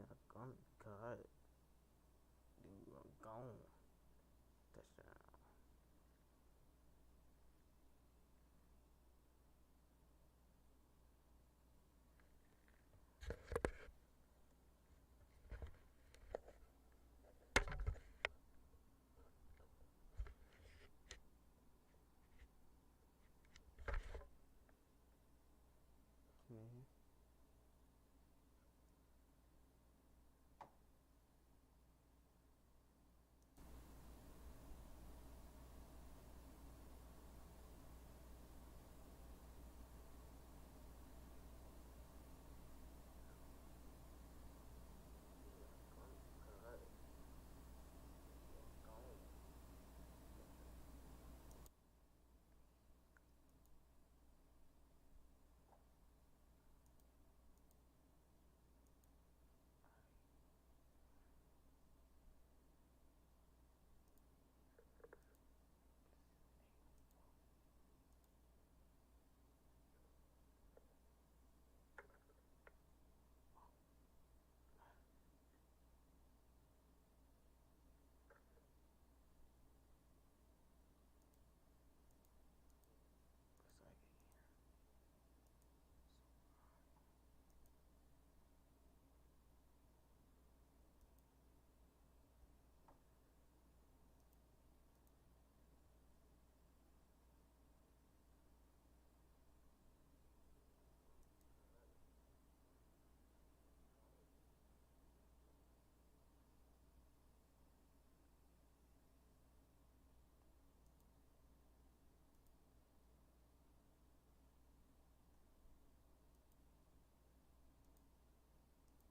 gonna cut. Dude, I'm gone. Touchdown. Mm-hmm.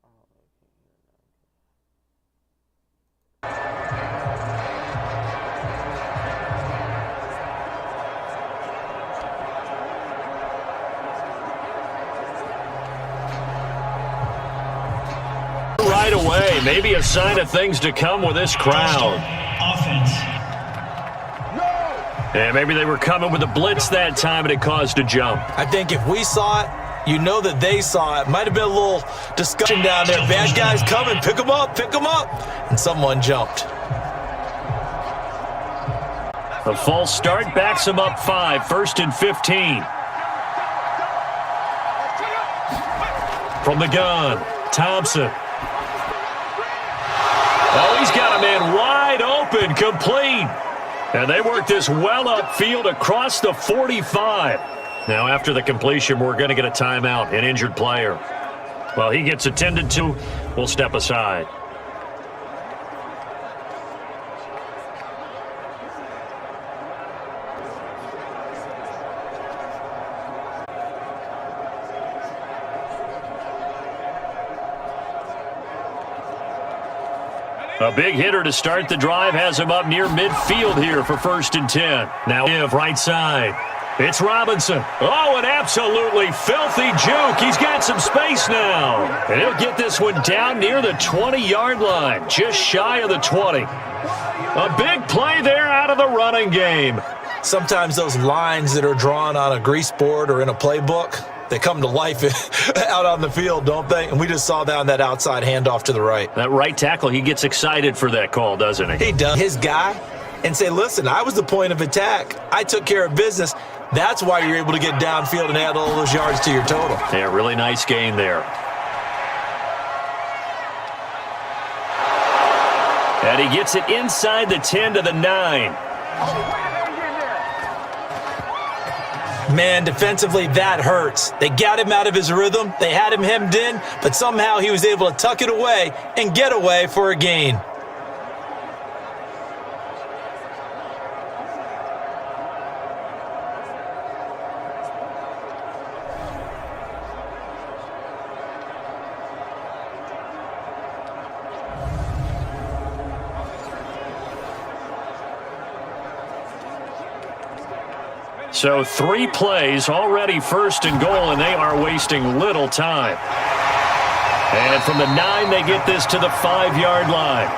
Oh, they can't hear nothing. Right away, maybe a sign of things to come with this crowd. Offense. And maybe they were coming with a blitz that time and it caused a jump. I think if we saw it, you know that they saw it. Might have been a little discussion down there. Bad guys coming. Pick them up. Pick them up. And someone jumped. A false start backs him up 5, 1st and 15. From the gun, Thompson. Oh, he's got a man wide open, complete. And they work this well upfield across the 45. Now, after the completion, we're going to get a timeout, an injured player. Well, he gets attended to. We'll step aside. A big hitter to start the drive has him up near midfield here for 1st and 10. Now give right side. It's Robinson. Oh, an absolutely filthy juke. He's got some space now. And he'll get this one down near the 20-yard line, just shy of the 20. A big play there out of the running game. Sometimes those lines that are drawn on a grease board or in a playbook, they come to life out on the field, don't they? And we just saw that on that outside handoff to the right. That right tackle, he gets excited for that call, doesn't he? He does. His guy and say, listen, I was the point of attack. I took care of business. That's why you're able to get downfield and add all those yards to your total. Yeah, really nice game there. And he gets it inside the 10 to the 9. Man, defensively, that hurts. They got him out of his rhythm. They had him hemmed in, but somehow he was able to tuck it away and get away for a gain. So 3 plays, already 1st and goal, and they are wasting little time. And from the 9, they get this to the 5-yard line.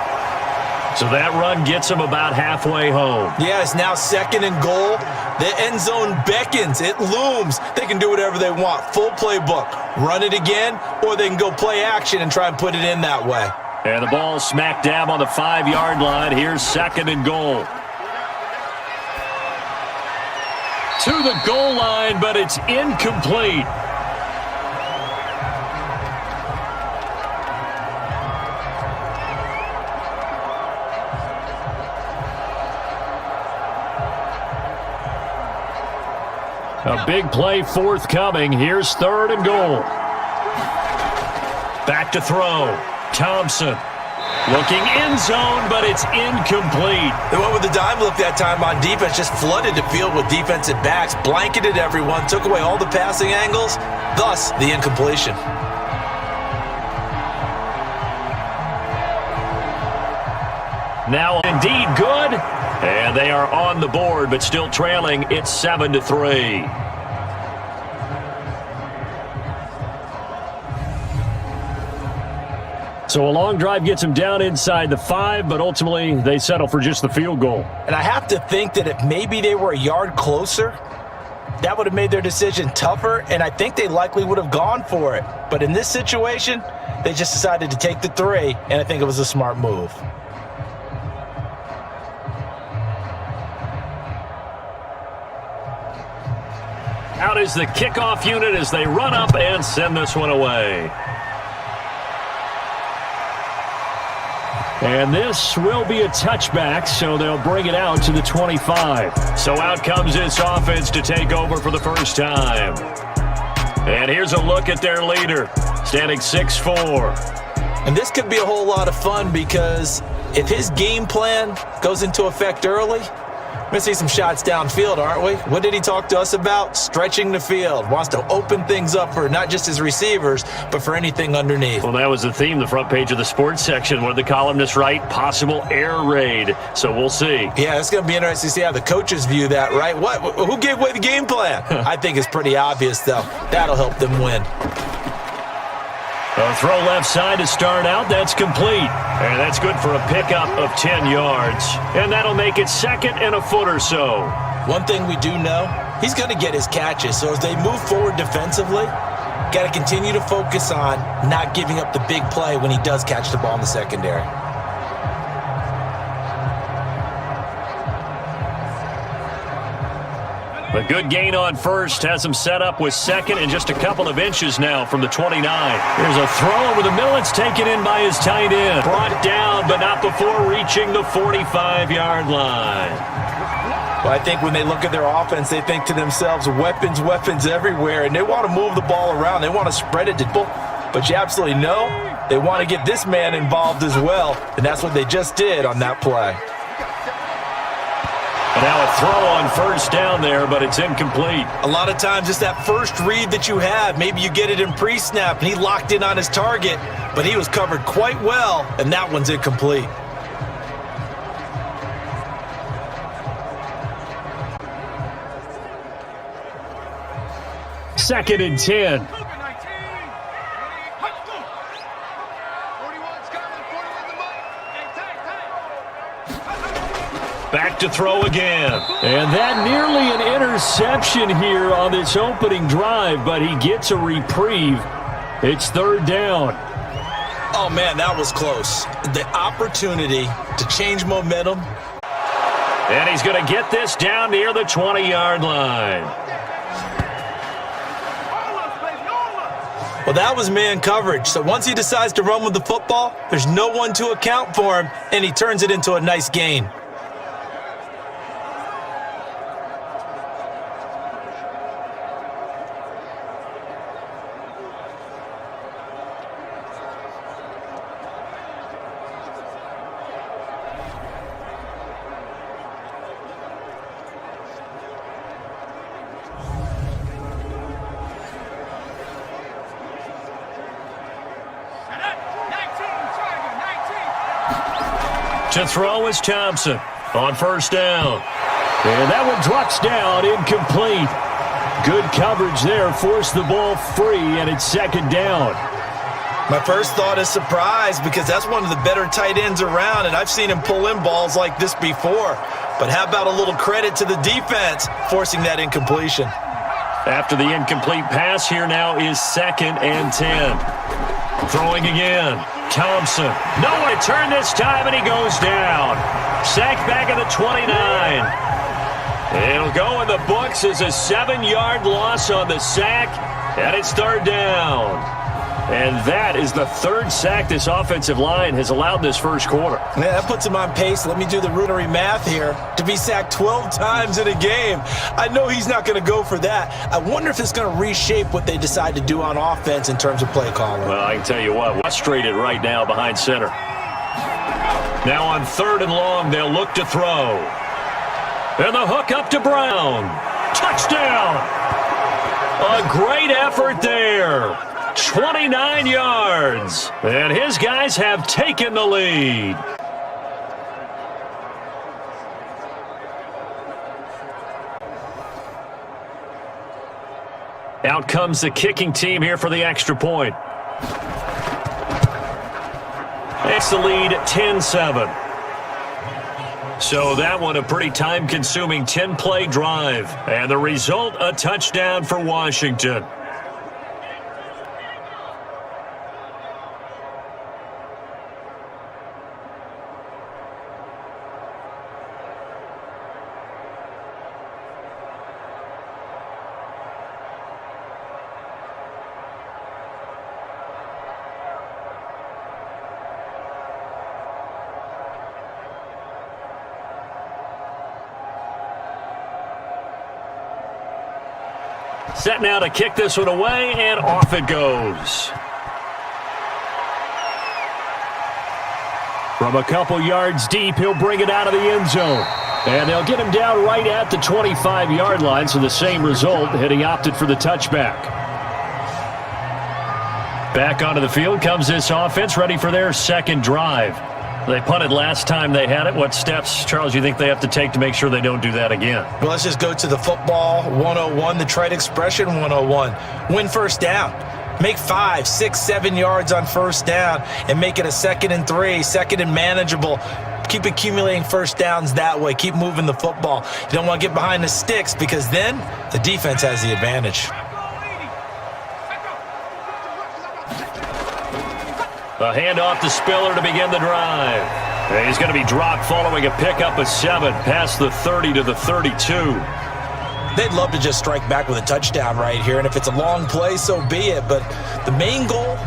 So that run gets them about halfway home. Yeah, it's now 2nd and goal. The end zone beckons. It looms. They can do whatever they want. Full playbook. Run it again, or they can go play action and try and put it in that way. And the ball smack dab on the 5-yard line. Here's 2nd and goal. To the goal line, but it's incomplete. A big play forthcoming. Here's 3rd and goal. Back to throw. Thompson looking end zone, but it's incomplete. They went with the dime look that time on defense, just flooded the field with defensive backs, blanketed everyone, took away all the passing angles, thus the incompletion. Now indeed good, and they are on the board, but still trailing. It's 7-3. So a long drive gets them down inside the 5, but ultimately they settle for just the field goal. And I have to think that if maybe they were a yard closer, that would have made their decision tougher, and I think they likely would have gone for it. But in this situation, they just decided to take the 3, and I think it was a smart move. Out is the kickoff unit as they run up and send this one away. And this will be a touchback, so they'll bring it out to the 25. So out comes this offense to take over for the first time. And here's a look at their leader, standing 6'4". And this could be a whole lot of fun because if his game plan goes into effect early, we're going to see some shots downfield, aren't we? What did he talk to us about? Stretching the field. Wants to open things up for not just his receivers, but for anything underneath. Well, that was the theme, the front page of the sports section. What did the columnists write? Possible air raid. So we'll see. Yeah, it's going to be interesting to see how the coaches view that, right? Who gave away the game plan? I think it's pretty obvious, though. That'll help them win. A throw left side to start out. That's complete. And that's good for a pickup of 10 yards. And that'll make it 2nd and a foot or so. One thing we do know, he's going to get his catches. So as they move forward defensively, got to continue to focus on not giving up the big play when he does catch the ball in the secondary. A good gain on first has him set up with 2nd and just a couple of inches now from the 29. Here's a throw over the middle. It's taken in by his tight end. Brought down, but not before reaching the 45-yard line. Well, I think when they look at their offense, they think to themselves, weapons, weapons everywhere, and they want to move the ball around. They want to spread it to people. But you absolutely know they want to get this man involved as well, and that's what they just did on that play. And now a throw on first down there, but it's incomplete. A lot of times it's that first read that you have. Maybe you get it in pre-snap, and he locked in on his target, but he was covered quite well, and that one's incomplete. Second and 10. Back to throw again. And that nearly an interception here on this opening drive, but he gets a reprieve. It's 3rd down. Oh, man, that was close. The opportunity to change momentum. And he's going to get this down near the 20-yard line. Well, that was man coverage. So once he decides to run with the football, there's no one to account for him, and he turns it into a nice gain. To throw is Thompson on first down. And that one drops down, incomplete. Good coverage there, forced the ball free, and it's 2nd down. My first thought is surprise because that's one of the better tight ends around, and I've seen him pull in balls like this before. But how about a little credit to the defense forcing that incompletion? After the incomplete pass, here now is 2nd and 10. Throwing again. Thompson. Nowhere to turn this time, and he goes down. Sacked back at the 29. It'll go in the books as a 7-yard loss on the sack, and it's 3rd down. And that is the 3rd sack this offensive line has allowed this first quarter. Yeah, that puts him on pace. Let me do the rudimentary math here. To be sacked 12 times in a game, I know he's not going to go for that. I wonder if it's going to reshape what they decide to do on offense in terms of play calling. Well, I can tell you what, frustrated right now behind center. Now on 3rd and long, they'll look to throw. And the hook up to Brown. Touchdown! A great effort there. 29 yards. And his guys have taken the lead. Out comes the kicking team here for the extra point. It's the lead, 10-7. So that one a pretty time-consuming 10-play drive. And the result, a touchdown for Washington. Set now to kick this one away, and off it goes. From a couple yards deep, he'll bring it out of the end zone. And they'll get him down right at the 25-yard line, so the same result, had he opted for the touchback. Back onto the field comes this offense, ready for their 2nd drive. They punted last time they had it. What steps, Charles, you think they have to take to make sure they don't do that again? Well, let's just go to the football 101, the trite expression 101. Win first down. Make 5, 6, 7 yards on first down and make it a 2nd and 3, 2nd and manageable. Keep accumulating first downs that way. Keep moving the football. You don't want to get behind the sticks because then the defense has the advantage. A handoff to Spiller to begin the drive. And he's going to be dropped following a pickup of 7 past the 30 to the 32. They'd love to just strike back with a touchdown right here, and if it's a long play, so be it. But the main goal,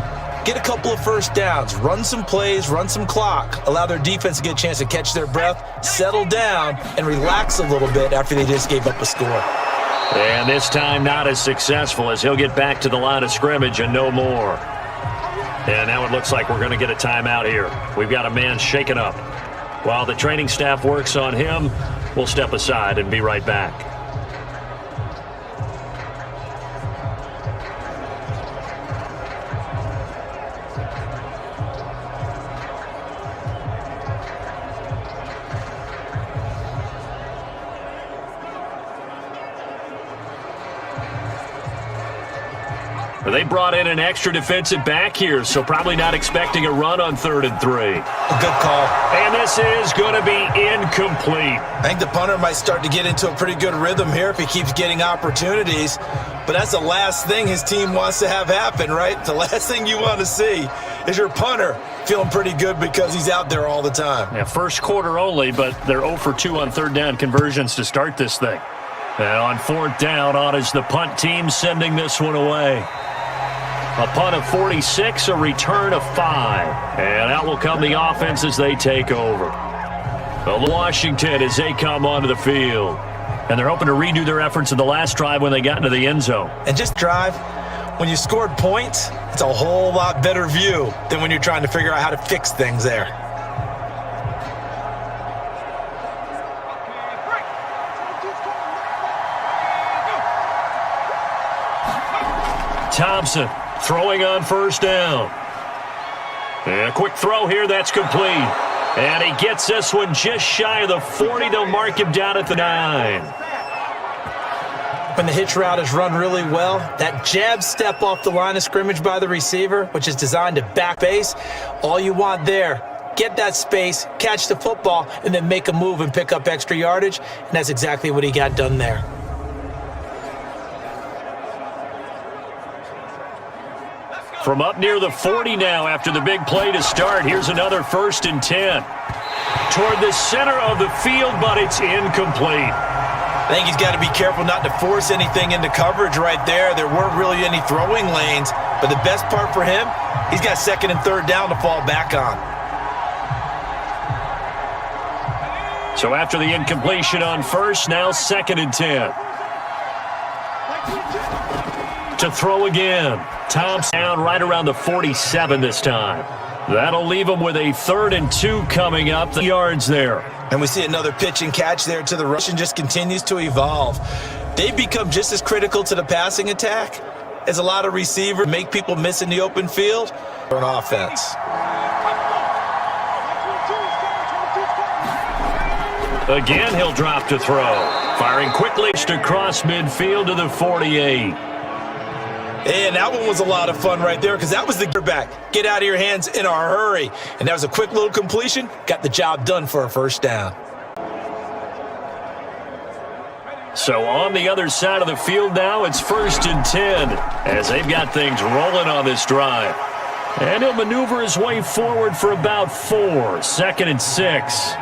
get a couple of first downs, run some plays, run some clock, allow their defense to get a chance to catch their breath, settle down, and relax a little bit after they just gave up a score. And this time not as successful as he'll get back to the line of scrimmage and no more. And now it looks like we're going to get a timeout here. We've got a man shaken up. While the training staff works on him, we'll step aside and be right back. They brought in an extra defensive back here, so probably not expecting a run on 3rd and 3. A good call. And this is going to be incomplete. I think the punter might start to get into a pretty good rhythm here if he keeps getting opportunities. But that's the last thing his team wants to have happen, right? The last thing you want to see is your punter feeling pretty good because he's out there all the time. Yeah, first quarter only, but they're 0 for 2 on 3rd down conversions to start this thing. And on 4th down, on is the punt team sending this one away. A punt of 46, a return of 5. And out will come the offense as they take over. Well, Washington as they come onto the field. And they're hoping to redo their efforts in the last drive when they got into the end zone. And just drive, when you scored points, it's a whole lot better view than when you're trying to figure out how to fix things there. Thompson throwing on 1st down. And a quick throw here, that's complete. And he gets this one just shy of the 40. They'll mark him down at the 9. When the hitch route is run really well, that jab step off the line of scrimmage by the receiver, which is designed to back base, all you want there, get that space, catch the football, and then make a move and pick up extra yardage, and that's exactly what he got done there. From up near the 40 now after the big play to start, here's another 1st and 10. Toward the center of the field, but it's incomplete. I think he's got to be careful not to force anything into coverage right there. There weren't really any throwing lanes, but the best part for him, he's got 2nd and 3rd down to fall back on. So after the incompletion on 1st, now 2nd and 10. To throw again. Thompson down right around the 47 this time. That'll leave him with a 3rd and 2 coming up. The yards there. And we see another pitch and catch there to the rush and just continues to evolve. They've become just as critical to the passing attack as a lot of receivers make people miss in the open field or an offense. Again, he'll drop to throw. Firing quickly across midfield to the 48. And that one was a lot of fun right there because that was the quarterback. Get out of your hands in a hurry. And that was a quick little completion. Got the job done for a 1st down. So on the other side of the field now, it's 1st and 10 as they've got things rolling on this drive. And he'll maneuver his way forward for about 4. 2nd and 6.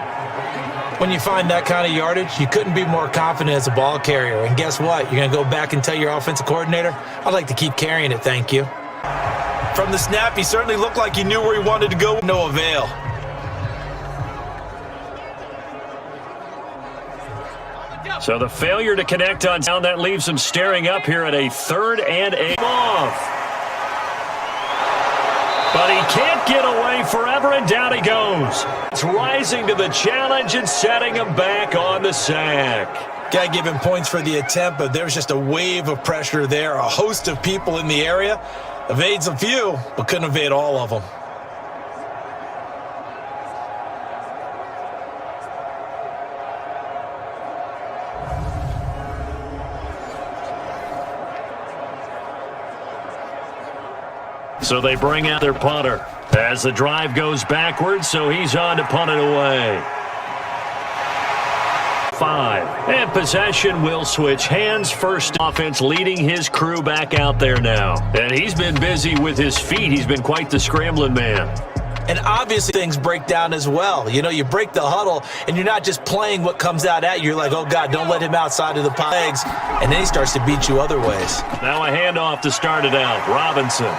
When you find that kind of yardage, you couldn't be more confident as a ball carrier. And guess what? You're going to go back and tell your offensive coordinator, I'd like to keep carrying it, thank you. From the snap, he certainly looked like he knew where he wanted to go. No avail. So the failure to connect on down, that leaves him staring up here at a 3rd and 8 off. But he can't get away forever, and down he goes. It's rising to the challenge and setting him back on the sack. Got to give him points for the attempt, but there's just a wave of pressure there. A host of people in the area. Evades a few, but couldn't evade all of them. So they bring out their punter as the drive goes backwards, so he's on to punt it away. 5. And possession will switch hands. First offense leading his crew back out there now. And he's been busy with his feet. He's been quite the scrambling man. And obviously things break down as well. You know, you break the huddle, and you're not just playing what comes out at you. You're like, oh, God, don't let him outside of the legs. And then he starts to beat you other ways. Now a handoff to start it out. Robinson.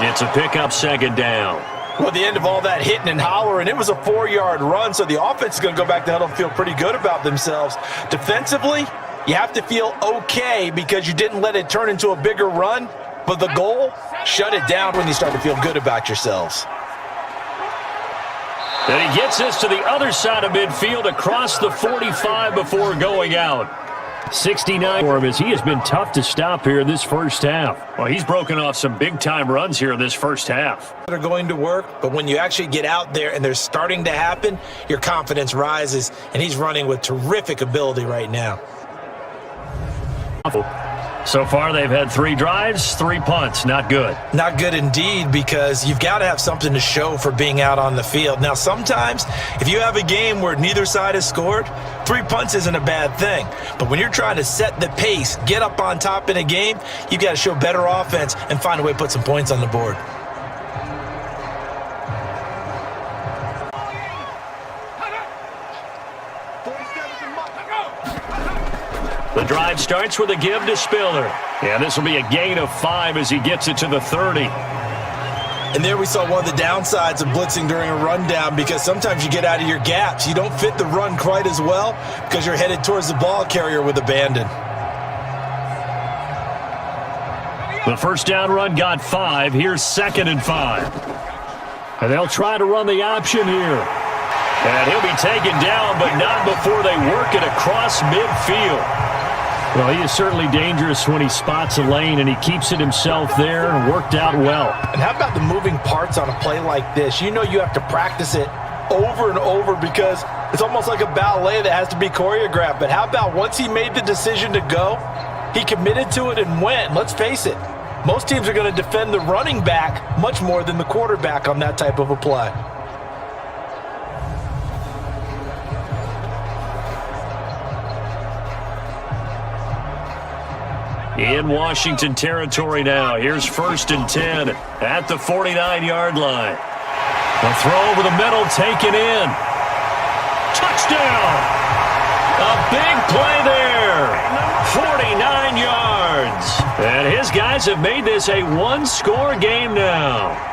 It's a pickup 2nd down. Well, at the end of all that hitting and hollering, it was a 4-yard run, so the offense is going to go back to huddle and feel pretty good about themselves. Defensively, you have to feel okay because you didn't let it turn into a bigger run, but the goal, shut it down when you start to feel good about yourselves. And he gets this to the other side of midfield across the 45 before going out. 69 for him as he has been tough to stop here in this first half. Well, he's broken off some big-time runs here in this first half. They're going to work, but when you actually get out there and they're starting to happen, your confidence rises, and he's running with terrific ability right now. So far, they've had 3 drives, 3 punts. Not good. Not good indeed, because you've got to have something to show for being out on the field. Now, sometimes, if you have a game where neither side has scored, 3 punts isn't a bad thing. But when you're trying to set the pace, get up on top in a game, you've got to show better offense and find a way to put some points on the board. The drive starts with a give to Spiller. And this will be a gain of 5 as he gets it to the 30. And there we saw one of the downsides of blitzing during a rundown, because sometimes you get out of your gaps. You don't fit the run quite as well because you're headed towards the ball carrier with abandon. The first down run got 5. Here's 2nd and 5. And they'll try to run the option here. And he'll be taken down, but not before they work it across midfield. Well, he is certainly dangerous when he spots a lane, and he keeps it himself there and worked out well. And how about the moving parts on a play like this? You know you have to practice it over and over because it's almost like a ballet that has to be choreographed. But how about once he made the decision to go, he committed to it and went. Let's face it, most teams are going to defend the running back much more than the quarterback on that type of a play. In Washington territory now. Here's 1st and 10 at the 49-yard line. The throw over the middle, taken in. Touchdown! A big play there. 49 yards. And his guys have made this a one-score game now.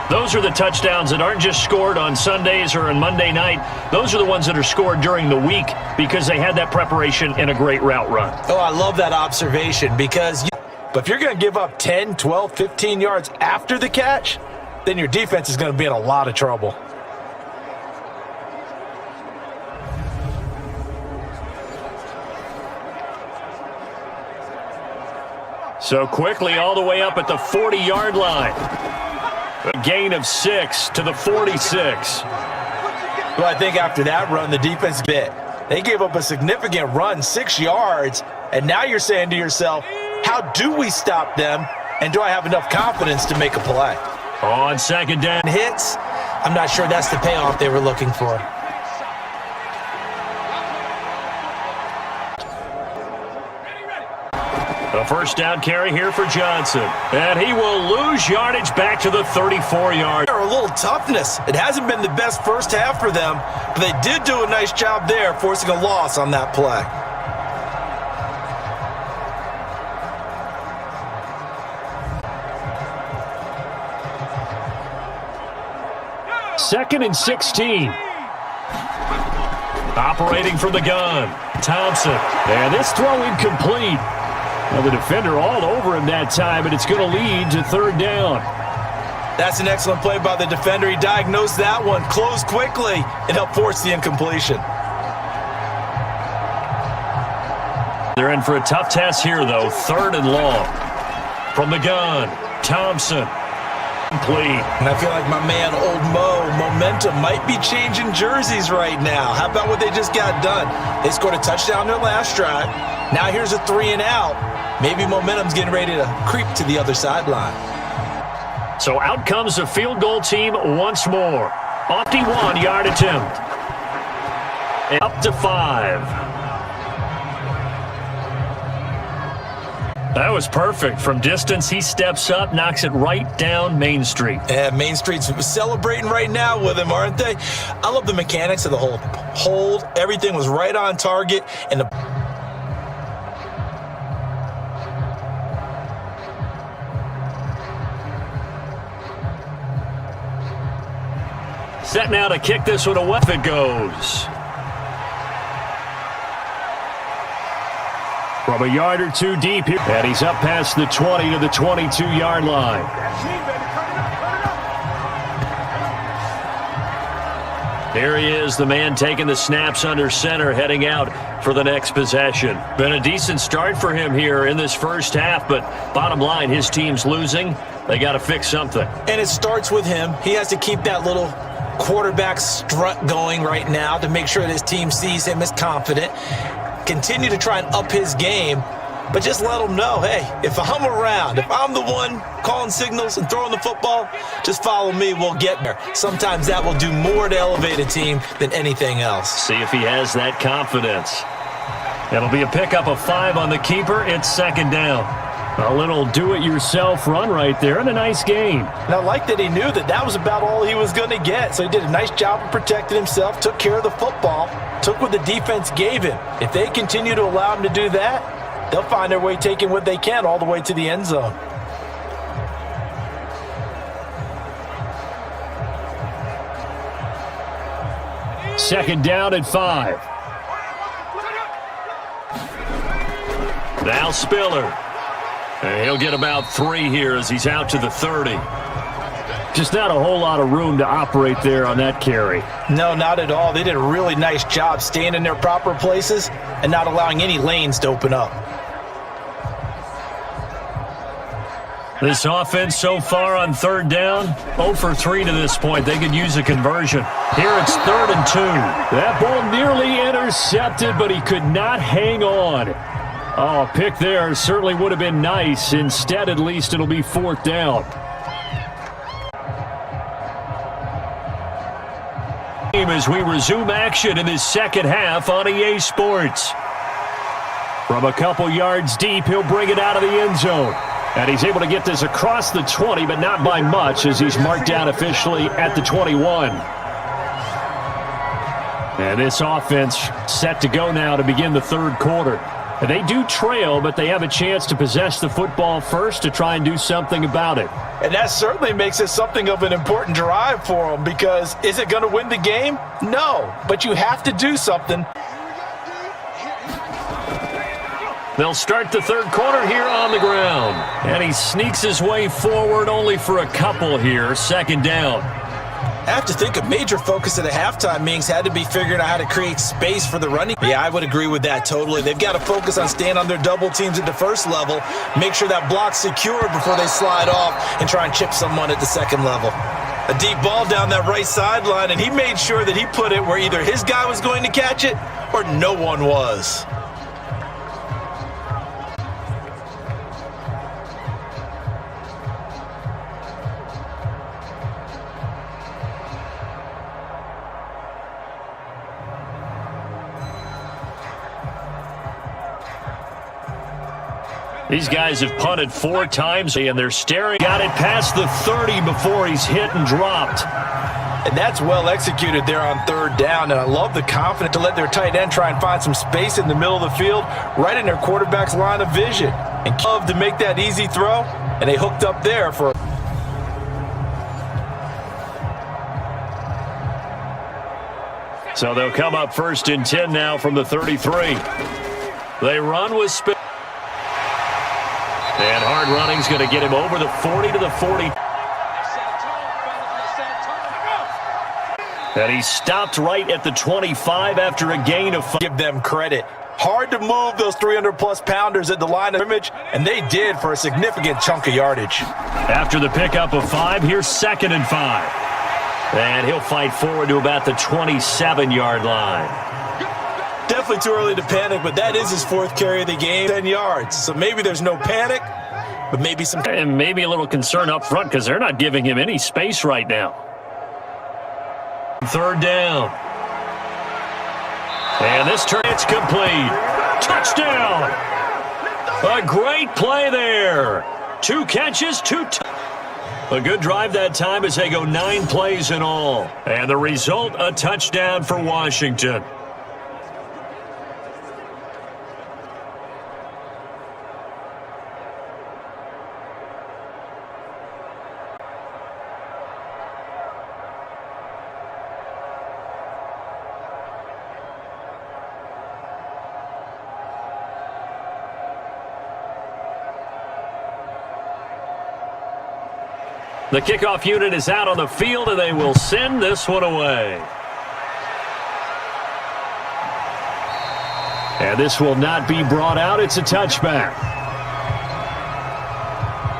Those are the touchdowns that aren't just scored on Sundays or on Monday night. Those are the ones that are scored during the week because they had that preparation and a great route run. Oh, I love that observation because but if you're going to give up 10, 12, 15 yards after the catch, then your defense is going to be in a lot of trouble. So quickly all the way up at the 40-yard line. A gain of 6 to the 46. Well, I think after that run, the defense bit. They gave up a significant run, 6 yards, and now you're saying to yourself, how do we stop them, and do I have enough confidence to make a play? On 2nd down. Hits, I'm not sure that's the payoff they were looking for. A 1st down carry here for Johnson. And he will lose yardage back to the 34-yard. A little toughness. It hasn't been the best first half for them, but they did do a nice job there, forcing a loss on that play. Second and 16. Operating from the gun. Thompson. And this throw incomplete. Well, the defender all over him that time, and it's going to lead to 3rd down. That's an excellent play by the defender. He diagnosed that one, closed quickly, and helped force the incompletion. They're in for a tough test here, though. 3rd and long. From the gun, Thompson. Complete. And I feel like my man, Old Mo, momentum might be changing jerseys right now. How about what they just got done? They scored a touchdown their last drive. Now here's a 3 and out. Maybe momentum's getting ready to creep to the other sideline. So out comes the field goal team once more. 51-yard attempt. And up to 5. That was perfect. From distance, he steps up, knocks it right down Main Street. Yeah, Main Street's celebrating right now with him, aren't they? I love the mechanics of the hold. Everything was right on target, and the set now to kick this one away. It goes. From a yard or two deep here. And he's up past the 20 to the 22-yard line. There he is, the man taking the snaps under center, heading out for the next possession. Been a decent start for him here in this first half, but bottom line, his team's losing. They got to fix something. And it starts with him. He has to keep that little quarterback strut going right now to make sure that his team sees him as confident. Continue to try and up his game, but just let him know, hey, if I'm around, if I'm the one calling signals and throwing the football, just follow me, we'll get there. Sometimes that will do more to elevate a team than anything else. See if he has that confidence. It'll be a pickup of 5 on the keeper. It's 2nd down. A little do-it-yourself run right there and a nice game. And I like that he knew that that was about all he was going to get. So he did a nice job of protecting himself, took care of the football, took what the defense gave him. If they continue to allow him to do that, they'll find their way taking what they can all the way to the end zone. Second down at 5. Now Spiller. And he'll get about 3 here as he's out to the 30. Just not a whole lot of room to operate there on that carry. No, not at all. They did a really nice job staying in their proper places and not allowing any lanes to open up. This offense so far on 3rd down, 0 for 3 to this point. They could use a conversion. Here it's 3rd and 2. That ball nearly intercepted, but he could not hang on. Oh, pick there certainly would have been nice. Instead, at least, it'll be 4th down. As we resume action in this second half on EA Sports. From a couple yards deep, he'll bring it out of the end zone. And he's able to get this across the 20, but not by much as he's marked down officially at the 21. And this offense set to go now to begin the third quarter. They do trail, but they have a chance to possess the football first to try and do something about it. And that certainly makes it something of an important drive for them, because is it going to win the game? No, but you have to do something. They'll start the third quarter here on the ground. And he sneaks his way forward only for a couple here, second down. I have to think a major focus at the halftime meetings had to be figuring out how to create space for the running. Yeah, I would agree with that totally. They've got to focus on staying on their double teams at the first level, make sure that block's secured before they slide off and try and chip someone at the second level. A deep ball down that right sideline, and he made sure that he put it where either his guy was going to catch it or no one was. These guys have punted 4 times, and they're staring. Got it past the 30 before he's hit and dropped. And that's well executed there on third down, and I love the confidence to let their tight end try and find some space in the middle of the field, right in their quarterback's line of vision. And love to make that easy throw, and they hooked up there for. So they'll come up first and 10 now from the 33. They run with speed. And hard running's going to get him over the 40 to the 40. And he stopped right at the 25 after a gain of 5. Give them credit. Hard to move those 300-plus pounders at the line of scrimmage, and they did for a significant chunk of yardage. After the pickup of 5, here's 2nd and 5. And he'll fight forward to about the 27-yard line. Definitely too early to panic, but that is his 4th carry of the game, 10 yards. So maybe there's no panic, but maybe some. And maybe a little concern up front because they're not giving him any space right now. Third down. And this turn, it's complete. Touchdown. A great play there. 2 catches, 2 A good drive that time as they go 9 plays in all. And the result, a touchdown for Washington. The kickoff unit is out on the field, and they will send this one away. And this will not be brought out. It's a touchback.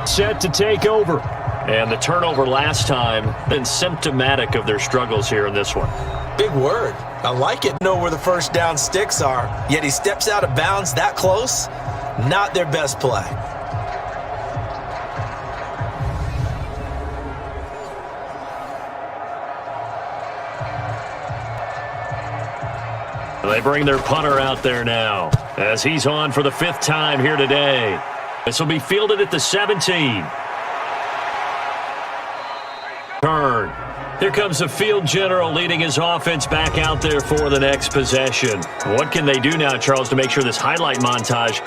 Set to take over. And the turnover last time been symptomatic of their struggles here in this one. Big word. I like it. Know where the first down sticks are, yet he steps out of bounds that close. Not their best play. They bring their punter out there now as he's on for the 5th time here today. This will be fielded at the 17. Turn. Here comes the field general leading his offense back out there for the next possession. What can they do now, Charles, to make sure this highlight montage